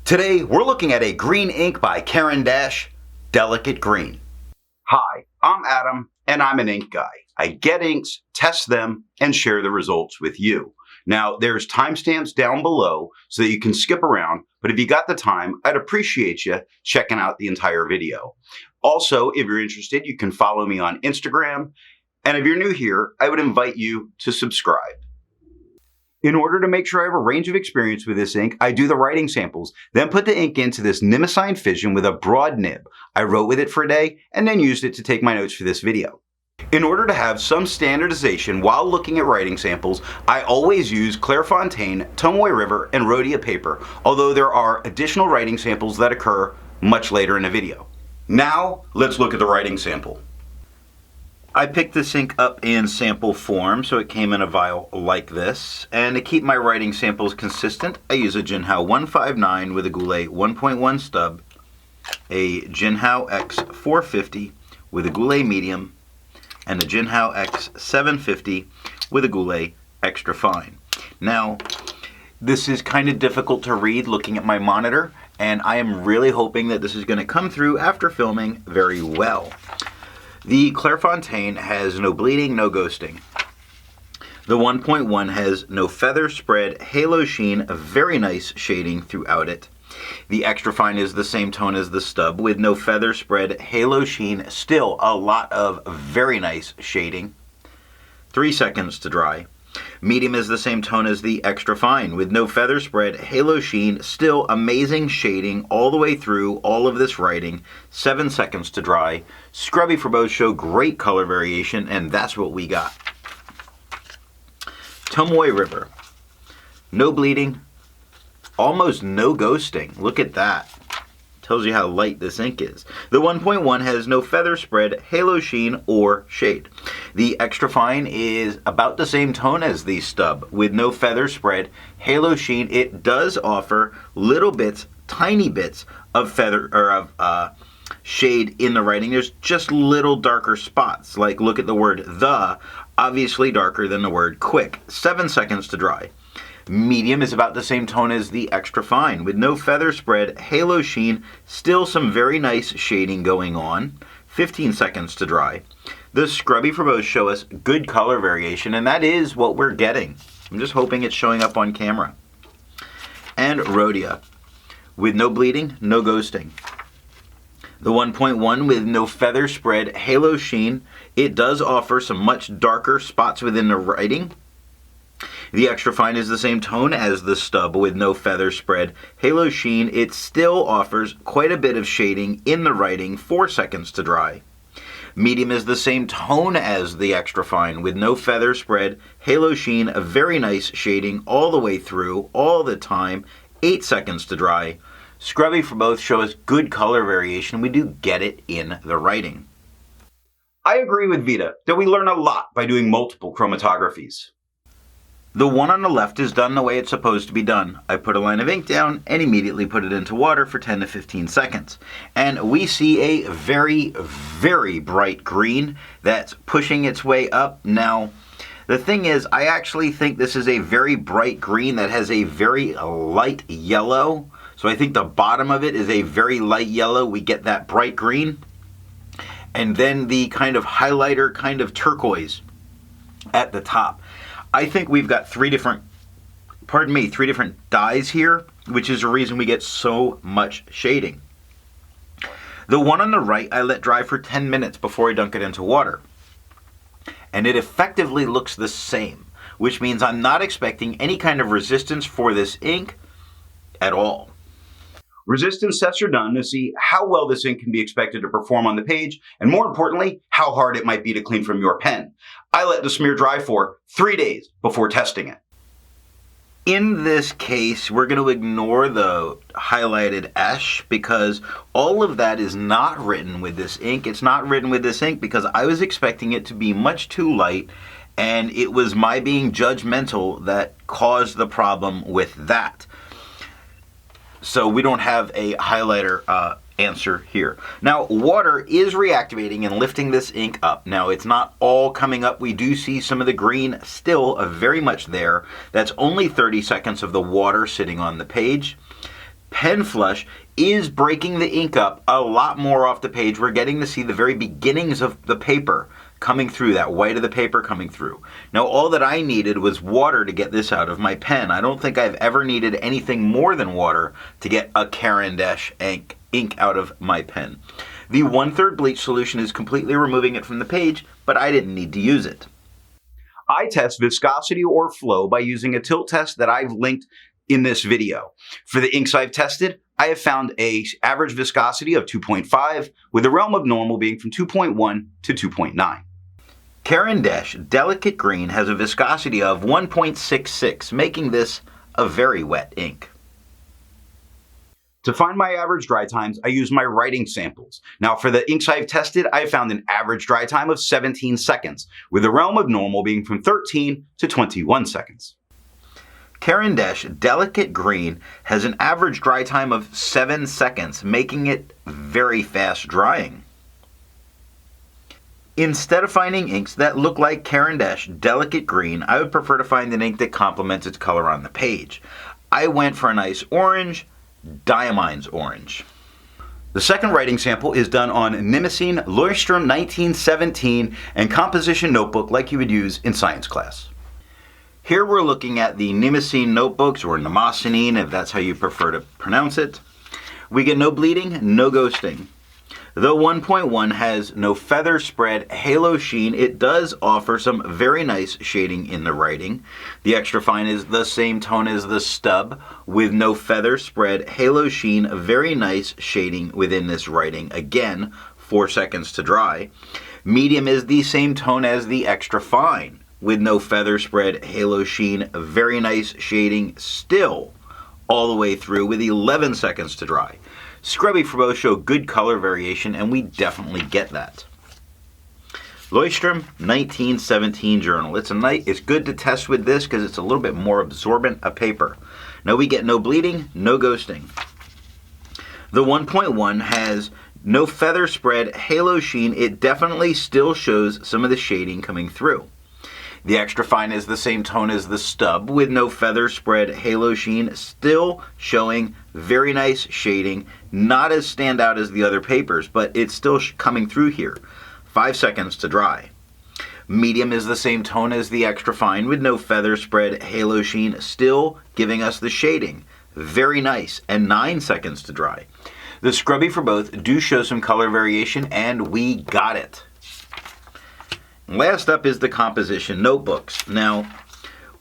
Today, we're looking at a green ink by Caran Delicate Green. Hi, I'm Adam, and I'm an ink guy. I get inks, test them, and share the results with you. Now, there's timestamps down below so that you can skip around, but if you got the time, I'd appreciate you checking out the entire video. Also, if you're interested, you can follow me on Instagram, and if you're new here, I would invite you to subscribe. In order to make sure I have a range of experience with this ink, I do the writing samples, then put the ink into this Nimicine Fission with a broad nib. I wrote with it for a day, and then used it to take my notes for this video. In order to have some standardization while looking at writing samples, I always use Clairfontaine, Tomoe River, and Rhodia paper, although there are additional writing samples that occur much later in the video. Now, let's look at the writing sample. I picked this ink up in sample form, so it came in a vial like this. And to keep my writing samples consistent, I use a Jinhao 159 with a Goulet 1.1 stub, a Jinhao X 450 with a Goulet medium, and a Jinhao X 750 with a Goulet extra fine. Now, this is kind of difficult to read looking at my monitor, and I am really hoping that this is going to come through after filming very well. The Clairfontaine has no bleeding, no ghosting. The 1.1 has no feather spread, halo sheen, a very nice shading throughout it. The extra fine is the same tone as the stub with no feather spread, halo sheen, still a lot of very nice shading. 3 seconds to dry. Medium is the same tone as the extra fine with no feather spread, halo sheen, still amazing shading all the way through all of this writing. 7 seconds to dry. Scrubby for both show great color variation, and that's what we got. Tomoe River. No bleeding, almost no ghosting. Look at that. Tells you how light this ink is. The 1.1 has no feather spread, halo sheen, or shade. The extra fine is about the same tone as the stub with no feather spread, halo sheen. It does offer little bits, tiny bits of feather or of shade in the writing. There's just little darker spots. Like look at the word the, obviously darker than the word quick. 7 seconds to dry. Medium is about the same tone as the extra fine with no feather spread, halo sheen, still some very nice shading going on. 15 seconds to dry. The scrubby for both show us good color variation, and that is what we're getting. I'm just hoping it's showing up on camera. And Rhodia with no bleeding, no ghosting. The 1.1 with no feather spread, halo sheen. It does offer some much darker spots within the writing. The extra fine is the same tone as the stub with no feather spread, halo sheen. It still offers quite a bit of shading in the writing. 4 seconds to dry. Medium is the same tone as the extra fine with no feather spread, halo sheen, a very nice shading all the way through, all the time. 8 seconds to dry. Scrubby for both show us good color variation. We do get it in the writing. I agree with Vita that we learn a lot by doing multiple chromatographies. The one on the left is done the way it's supposed to be done. I put a line of ink down and immediately put it into water for 10 to 15 seconds. And we see a very, very bright green that's pushing its way up. Now, the thing is, I actually think this is a very bright green that has a very light yellow. So I think the bottom of it is a very light yellow. We get that bright green. And then the kind of highlighter, kind of turquoise at the top. I think we've got three different dyes here, which is the reason we get so much shading. The one on the right, I let dry for 10 minutes before I dunk it into water. And it effectively looks the same, which means I'm not expecting any kind of resistance for this ink at all. Resistance tests are done to see how well this ink can be expected to perform on the page, and more importantly, how hard it might be to clean from your pen. I let the smear dry for 3 days before testing it. In this case, we're going to ignore the highlighted ash because all of that is not written with this ink. It's not written with this ink because I was expecting it to be much too light, and it was my being judgmental that caused the problem with that. So we don't have a highlighter answer here. Now, water is reactivating and lifting this ink up. Now, it's not all coming up. We do see some of the green still very much there. That's only 30 seconds of the water sitting on the page. pen flush is breaking the ink up a lot more off the page. We're getting to see the very beginnings of the paper coming through, that white of the paper coming through. Now all that I needed was water to get this out of my pen. I don't think I've ever needed anything more than water to get a Caran ink out of my pen. The 1/3 bleach solution is completely removing it from the page, but I didn't need to use it. I test viscosity or flow by using a tilt test that I've linked in this video. For the inks I've tested, I have found an average viscosity of 2.5, with the realm of normal being from 2.1 to 2.9. Caran Delicate Green has a viscosity of 1.66, making this a very wet ink. To find my average dry times, I use my writing samples. Now for the inks I've tested, I found an average dry time of 17 seconds, with the realm of normal being from 13 to 21 seconds. Caran Delicate Green has an average dry time of 7 seconds, making it very fast drying. Instead of finding inks that look like Caran Delicate Green, I would prefer to find an ink that complements its color on the page. I went for a nice orange, Diamine Orange. The second writing sample is done on Nimacine Leuchtturm 1917 and composition notebook like you would use in science class. Here we're looking at the Nimacine notebooks, or Nimacine if that's how you prefer to pronounce it. We get no bleeding, no ghosting. Though 1.1 has no feather spread halo sheen, it does offer some very nice shading in the writing. The extra fine is the same tone as the stub, with no feather spread halo sheen, very nice shading within this writing. Again, 4 seconds to dry. Medium is the same tone as the extra fine, with no feather spread halo sheen, very nice shading still all the way through, with 11 seconds to dry. Scrubby for both show good color variation, and we definitely get that. Leuchtturm 1917 journal. It's good to test with this because it's a little bit more absorbent a paper. Now we get no bleeding, no ghosting. The 1.1 has no feather spread halo sheen. It definitely still shows some of the shading coming through. The extra fine is the same tone as the stub, with no feather spread halo sheen, still showing very nice shading. Not as standout as the other papers, but it's still coming through here. 5 seconds to dry. Medium is the same tone as the extra fine, with no feather spread halo sheen, still giving us the shading. Very nice, and 9 seconds to dry. The scrubby for both do show some color variation, and we got it. Last up is the composition notebooks. Now,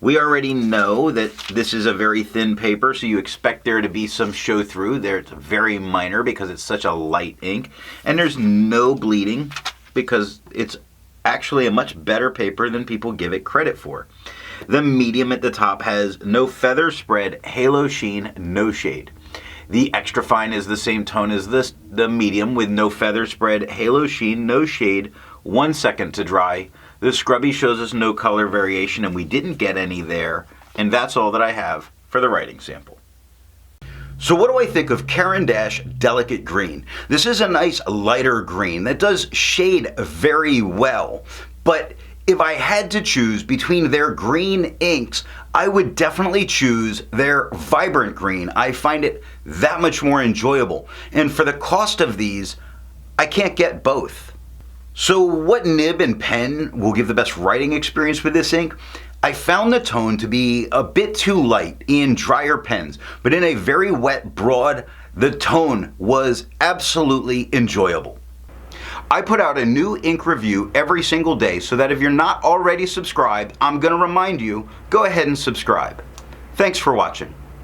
we already know that this is a very thin paper, so you expect there to be some show through. There it's very minor because it's such a light ink. And there's no bleeding because it's actually a much better paper than people give it credit for. The medium at the top has no feather spread, halo sheen, no shade. The extra fine is the same tone as the medium, with no feather spread, halo sheen, no shade, 1 second to dry. The scrubby shows us no color variation, and we didn't get any there. And that's all that I have for the writing sample. So what do I think of Caran Delicate Green? This is a nice lighter green that does shade very well. But if I had to choose between their green inks, I would definitely choose their vibrant green. I find it that much more enjoyable. And for the cost of these, I can't get both. So what nib and pen will give the best writing experience with this ink? I found the tone to be a bit too light in drier pens, but in a very wet broad, the tone was absolutely enjoyable. I put out a new ink review every single day, so that if you're not already subscribed, I'm going to remind you, go ahead and subscribe. Thanks for watching.